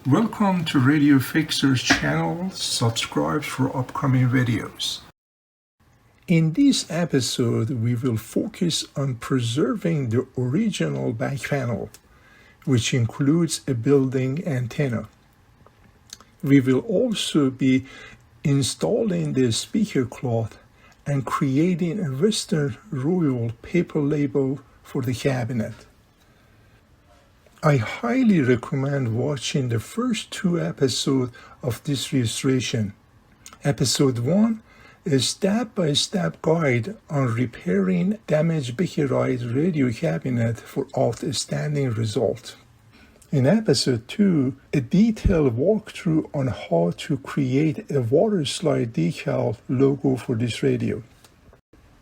Welcome to Radio Fixer's channel. Subscribe for upcoming videos. In this episode, we will focus on preserving the original back panel, which includes a built-in antenna. We will also be installing the speaker cloth and creating a Western Royal paper label for the cabinet. I highly recommend watching the first 2 episodes of this restoration. Episode 1, a step-by-step guide on repairing damaged Bakelite radio cabinet for outstanding result. In episode 2, a detailed walkthrough on how to create a water slide decal logo for this radio.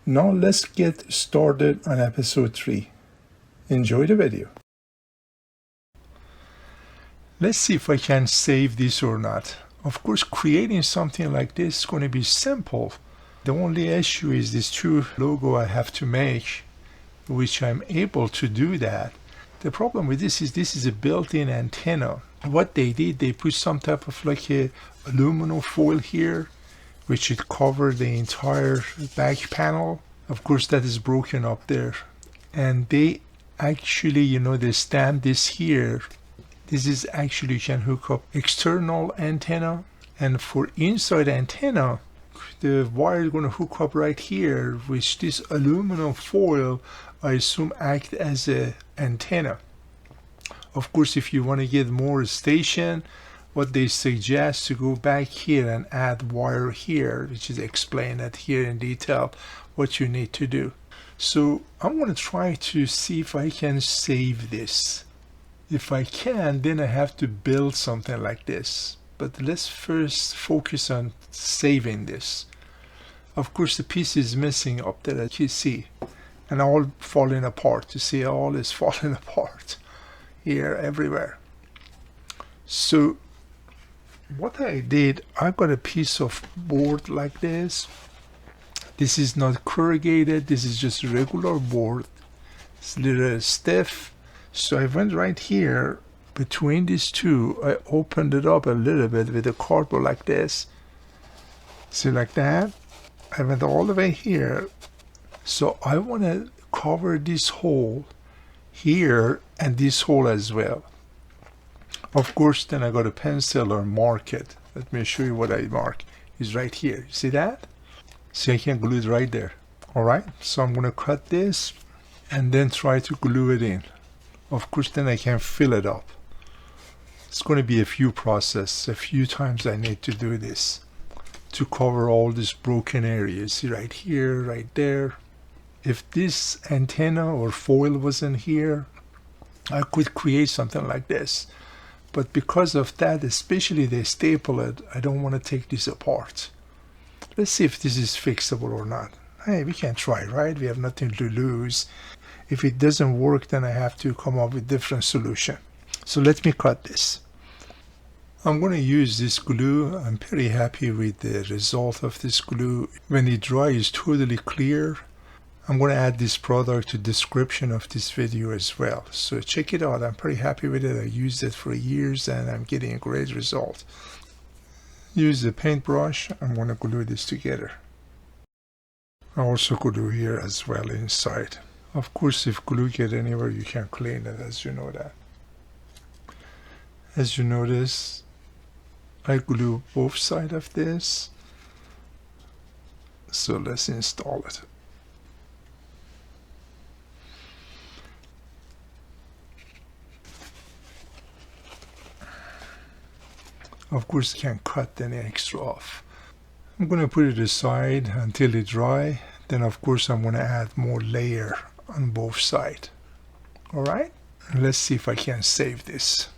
Now let's get started on episode 3. Enjoy the video. Let's see if I can save this or not. Of course, creating something like this is going to be simple. The only issue is this 2 logo I have to make, which I'm able to do that. The problem with this is a built-in antenna. What they did, they put some type of like a aluminum foil here, which it covered the entire back panel. Of course, that is broken up there. And they actually, they stamp this here. This is actually, you can hook up external antenna, and for inside antenna, the wire is going to hook up right here, which this aluminum foil, I assume, act as a antenna. Of course, if you want to get more station, what they suggest to go back here and add wire here, which is explained that here in detail what you need to do. So I'm going to try to see if I can save this. If I can, then I have to build something like this. But let's first focus on saving this. Of course, the piece is missing up there that you see. And all falling apart. You see, all is falling apart. Here, everywhere. So, what I did, I got a piece of board like this. This is not corrugated. This is just regular board. It's a little stiff. So I went right here between these 2. I opened it up a little bit with a cardboard like this. See, like that. I went all the way here. So I want to cover this hole here and this hole as well. Of course, then I got a pencil or mark it. Let me show you what I mark. It's right here. You see that? See, I can glue it right there. Alright, so I'm going to cut this and then try to glue it in. Of course, then I can fill it up. It's going to be a few processes, a few times I need to do this to cover all these broken areas. See, right here, right there. If this antenna or foil wasn't here, I could create something like this. But because of that, especially they staple it, I don't want to take this apart. Let's see if this is fixable or not. Hey, we can try, right? We have nothing to lose. If it doesn't work, then I have to come up with different solution. So let me cut this. I'm going to use this glue. I'm pretty happy with the result of this glue. When it dries, it's totally clear. I'm going to add this product to the description of this video as well. So check it out. I'm pretty happy with it. I used it for years and I'm getting a great result. Use the paintbrush. I'm going to glue this together. I also glue here as well inside. Of course, if glue get anywhere, you can clean it, as you know that. As you notice, I glue both sides of this. So let's install it. Of course, you can cut any extra off. I'm going to put it aside until it dry. Then, of course, I'm going to add more layer on both sides. Alright, let's see if I can save this.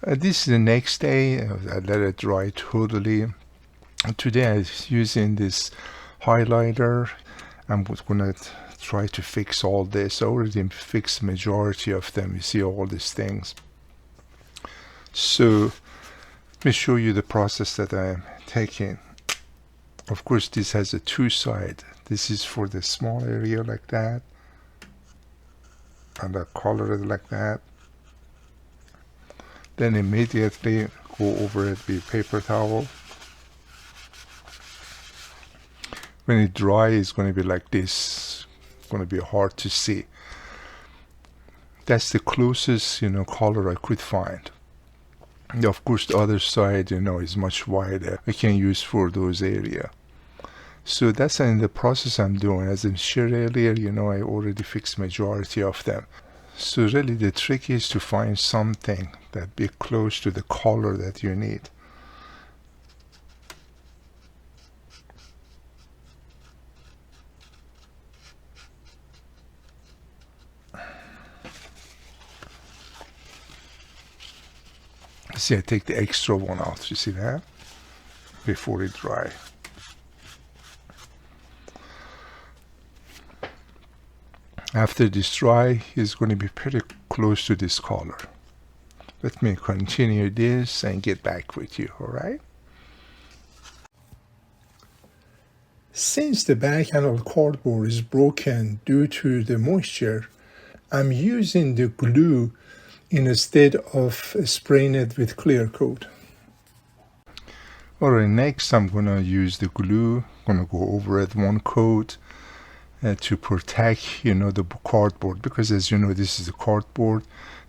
This is the next day. I let it dry totally. Today I'm using this highlighter. I'm going to try to fix all this. I already fixed the majority of them. You see all these things. So let me show you the process that I am taking. Of course, this has a 2 sides. This is for the small area like that, and I color it like that. Then immediately go over it with paper towel. When it dries, it's going to be like this. It's going to be hard to see. That's the closest, color I could find. And of course, the other side, is much wider. I can use for those area. So that's in the process I'm doing. As I shared earlier, I already fixed majority of them. So really the trick is to find something that be close to the color that you need. See, I take the extra one out, you see that? Before it dry. After this dry, it's going to be pretty close to this color. Let me continue this and get back with you, alright? Since the back panel cardboard is broken due to the moisture, I'm using the glue instead of spraying it with clear coat. Alright, next I'm going to use the glue. I'm going to go over it one coat to protect, the cardboard, because as you know, this is the cardboard.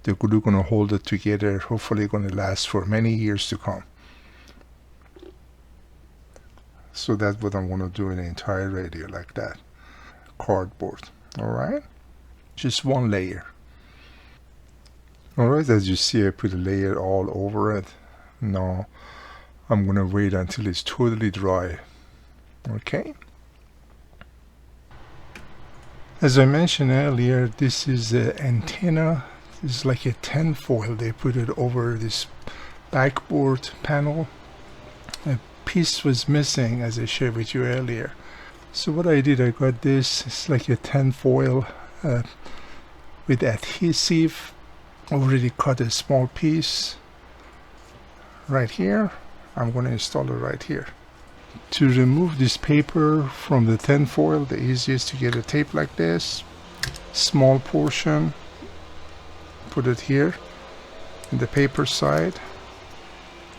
The glue going to hold it together. Hopefully going to last for many years to come. So that's what I'm going to do in the entire radio, like that. Cardboard. Alright? Just one layer. Alright, as you see, I put a layer all over it. Now I'm going to wait until it's totally dry. Okay? As I mentioned earlier, this is an antenna. This is like a tinfoil. They put it over this backboard panel. A piece was missing, as I shared with you earlier. So what I did, I got this. It's like a tinfoil with adhesive. Already cut a small piece right here. I'm going to install it right here. To remove this paper from the tinfoil, the easiest to get a tape like this. Small portion. Put it here in the paper side.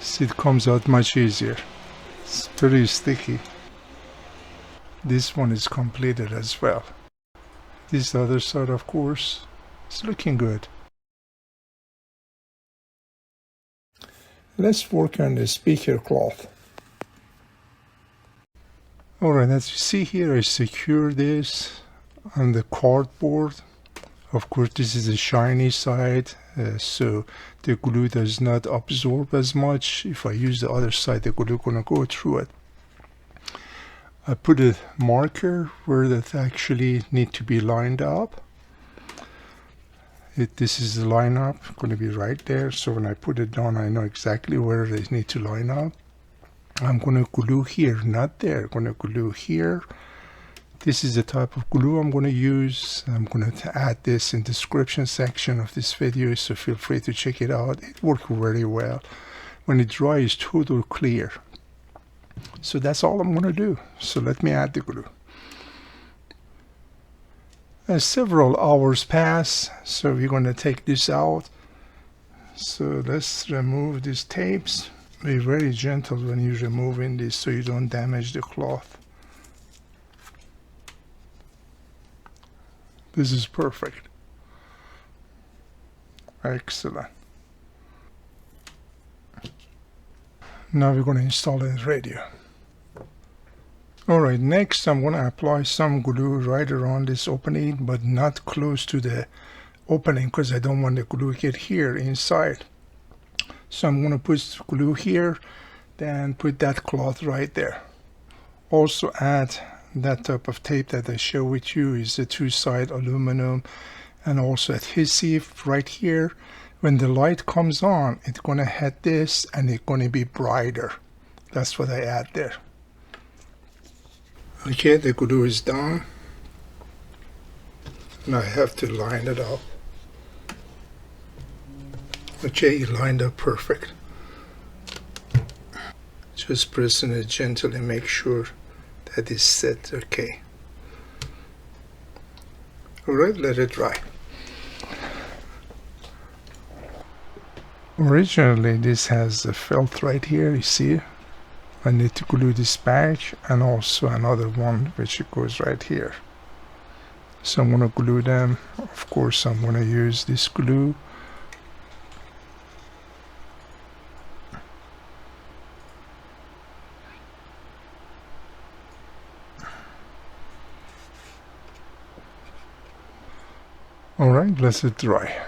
See, it comes out much easier. It's pretty sticky. This one is completed as well. This other side, of course, it's looking good. Let's work on the speaker cloth. Alright, as you see here, I secure this on the cardboard. Of course, this is the shiny side, so the glue does not absorb as much. If I use the other side, the glue is going to go through it. I put a marker where that actually need to be lined up. This is the line up, going to be right there. So when I put it down, I know exactly where they need to line up. I'm going to glue here, not there. I'm going to glue here. This is the type of glue I'm going to use. I'm going to add this in the description section of this video, so feel free to check it out. It worked very well. When it dries, it's totally clear. So that's all I'm going to do. So let me add the glue. Several hours pass, so we're going to take this out. So let's remove these tapes. Be very gentle when you're removing this so you don't damage the cloth. This is perfect. Excellent. Now we're going to install the radio. Alright, next I'm going to apply some glue right around this opening, but not close to the opening because I don't want the glue to get here inside. So I'm going to put glue here, then put that cloth right there. Also add that type of tape that I show with you is the two-side aluminum and also adhesive right here. When the light comes on, it's going to hit this and it's going to be brighter. That's what I add there. Okay, the glue is done. Now I have to line it up. Okay, it lined up perfect. Just pressing it gently, make sure that it's set okay. Alright, let it dry. Originally this has a felt right here, you see. I need to glue this back, and also another one which goes right here. So I'm going to glue them. Of course I'm going to use this glue. Alright, let it dry.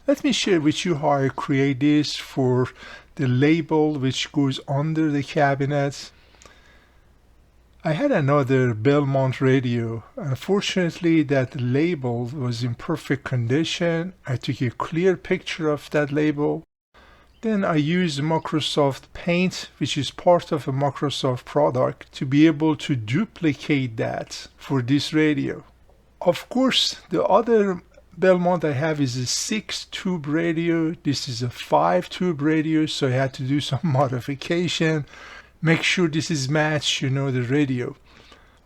Let me share with you how I create this for the label which goes under the cabinet. I had another Belmont radio. Unfortunately, that label was in perfect condition. I took a clear picture of that label. Then I used Microsoft Paint, which is part of a Microsoft product, to be able to duplicate that for this radio. Of course, the other Belmont I have is a 6-tube radio. This is a 5-tube radio, so I had to do some modification. Make sure this is matched, the radio.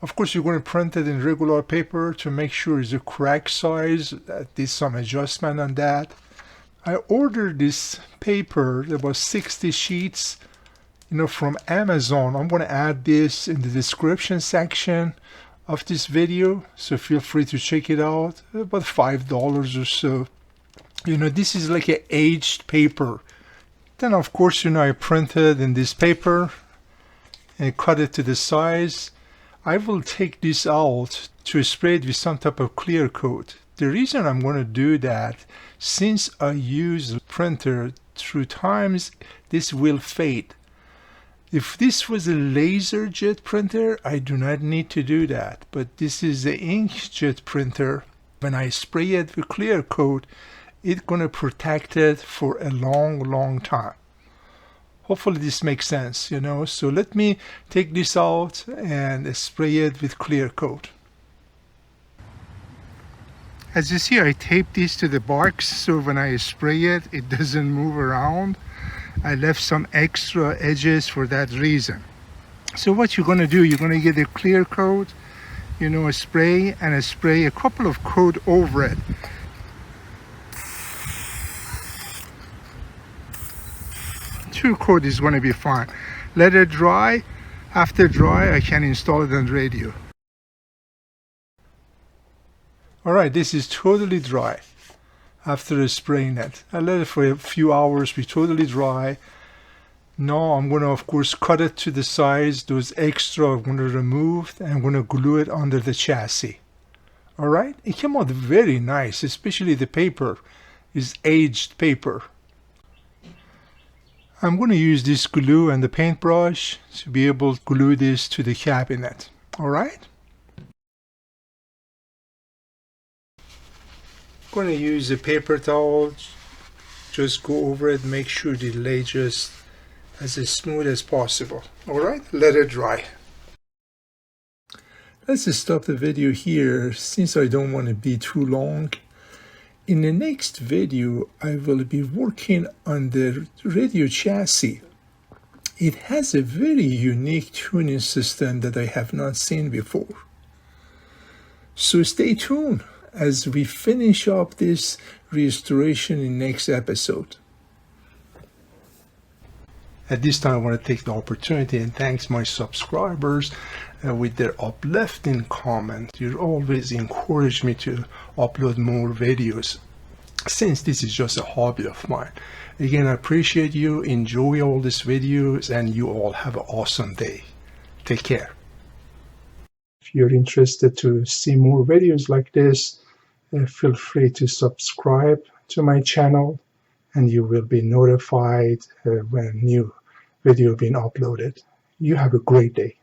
Of course, you're going to print it in regular paper to make sure it's the correct size. I did some adjustment on that. I ordered this paper, there was 60 sheets, from Amazon. I'm going to add this in the description section of this video, so feel free to check it out. About $5 or so. This is like an aged paper. Then of course, I printed in this paper and cut it to the size. I will take this out to spray it with some type of clear coat. The reason I'm going to do that, since I use the printer through times, this will fade. If this was a laser jet printer, I do not need to do that. But this is the inkjet printer. When I spray it with clear coat, it's going to protect it for a long, long time. Hopefully this makes sense, So let me take this out and spray it with clear coat. As you see, I tape this to the box, so when I spray it, it doesn't move around. I left some extra edges for that reason. So what you're going to do, you're going to get a clear coat, a spray, and a couple of coat over it. Two coat is going to be fine. Let it dry. After dry, I can install it on the radio. Alright, this is totally dry after spraying it. I let it for a few hours be totally dry. Now I'm going to, of course, cut it to the size. Those extra I'm going to remove, and I'm going to glue it under the chassis. Alright, it came out very nice, especially the paper is aged paper. I'm going to use this glue and the paintbrush to be able to glue this to the cabinet. Alright? I'm going to use a paper towel. Just go over it, make sure the lay just as smooth as possible. Alright? Let it dry. Let's just stop the video here since I don't want to be too long. In the next video, I will be working on the radio chassis. It has a very unique tuning system that I have not seen before. So stay tuned as we finish up this restoration in next episode. At this time, I want to take the opportunity and thank my subscribers with their uplifting comments. You always encourage me to upload more videos, since this is just a hobby of mine. Again, I appreciate you. Enjoy all these videos, and you all have an awesome day. Take care. If you're interested to see more videos like this, feel free to subscribe to my channel, and you will be notified when new video being uploaded. You have a great day.